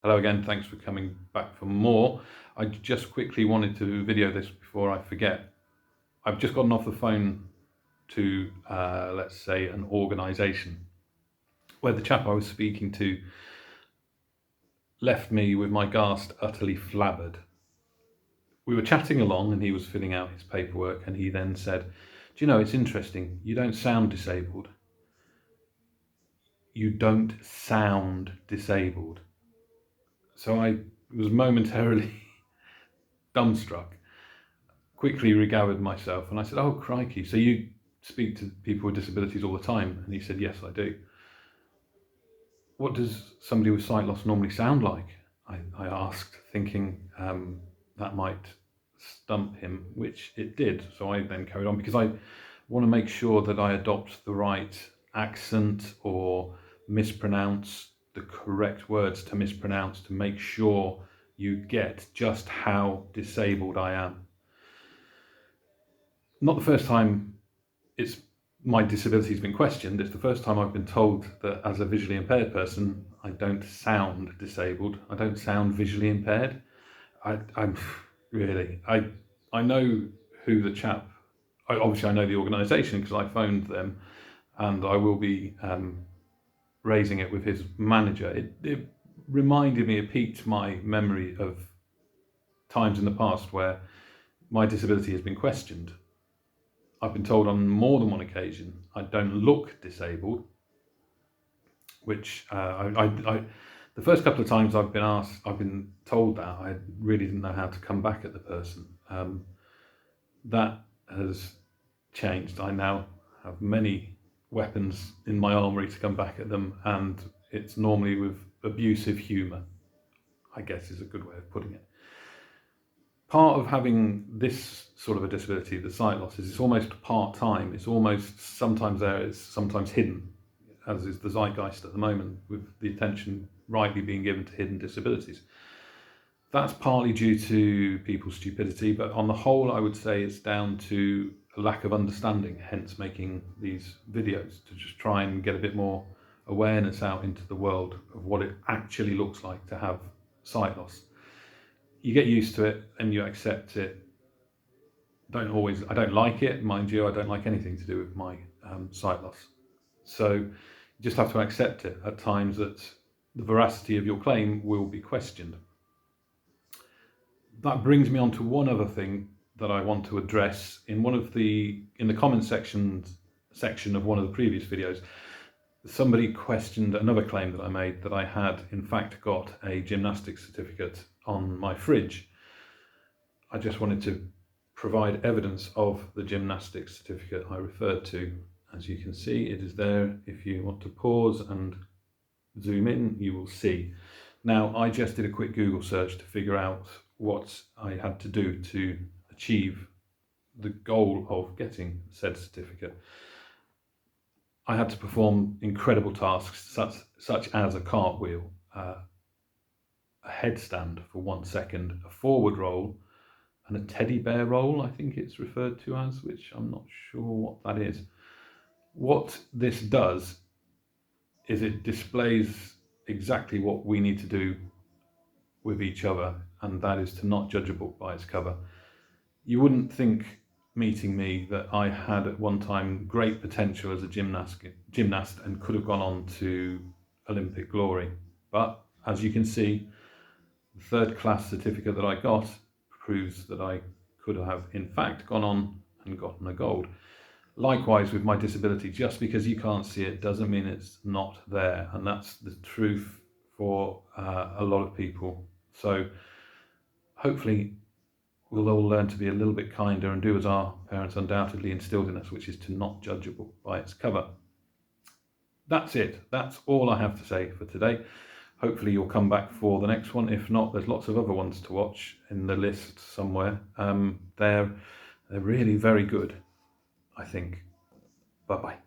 Hello again, thanks for coming back for more. I just quickly wanted to video this before I forget. I've just gotten off the phone to, let's say, an organisation where the chap I was speaking to left me with my ghast utterly flabbered. We were chatting along and he was filling out his paperwork, and he then said, "Do you know, it's interesting, you don't sound disabled. You don't sound disabled." So I was momentarily dumbstruck. Quickly regathered myself and I said, "Oh, crikey, so you speak to people with disabilities all the time?" And he said, "Yes, I do." "What does somebody with sight loss normally sound like?" I asked, thinking that might stump him, which it did. So I then carried on because I want to make sure that I adopt the right accent or mispronounce the correct words to mispronounce to make sure you get just how disabled I am. Not the first time my disability has been questioned. It's the first time I've been told that as a visually impaired person, I don't sound disabled. I don't sound visually impaired. I'm really, I know who the chap, obviously I know the organisation because I phoned them, and I will be raising it with his manager. It reminded me, it piqued my memory of times in the past where my disability has been questioned. I've been told on more than one occasion I don't look disabled, which the first couple of times I've been told that, I really didn't know how to come back at the person. That has changed. I now have many weapons in my armoury to come back at them, and it's normally with abusive humour, I guess is a good way of putting it. Part of having this sort of a disability, the sight loss, is it's almost part-time. It's almost sometimes there, it's sometimes hidden, as is the zeitgeist at the moment, with the attention rightly being given to hidden disabilities. That's partly due to people's stupidity, but on the whole, I would say it's down to a lack of understanding, hence making these videos, to just try and get a bit more awareness out into the world of what it actually looks like to have sight loss. You get used to it and you accept it. I don't like it, mind you. I don't like anything to do with my sight loss. So you just have to accept it at times, that the veracity of your claim will be questioned. That brings me on to one other thing that I want to address. In the comment section of one of the previous videos, somebody questioned another claim that I made, that I had in fact got a gymnastics certificate on my fridge. I just wanted to provide evidence of the gymnastics certificate I referred to. As you can see, it is there. If you want to pause and zoom in, you will see. Now, I just did a quick Google search to figure out what I had to do to achieve the goal of getting said certificate. I had to perform incredible tasks such as a cartwheel, a headstand for 1 second, a forward roll, and a teddy bear roll, I think it's referred to as, which I'm not sure what that is. What this does is it displays exactly what we need to do with each other, and that is to not judge a book by its cover. You wouldn't think, meeting me, that I had at one time great potential as a gymnast and could have gone on to Olympic glory. But as you can see, the third class certificate that I got proves that I could have in fact gone on and gotten a gold. Likewise with my disability, just because you can't see it doesn't mean it's not there, and that's the truth for a lot of people. So hopefully we'll all learn to be a little bit kinder and do as our parents undoubtedly instilled in us, which is to not judge a book by its cover. That's it. That's all I have to say for today. Hopefully you'll come back for the next one. If not, there's lots of other ones to watch in the list somewhere. They're really very good, I think. Bye-bye.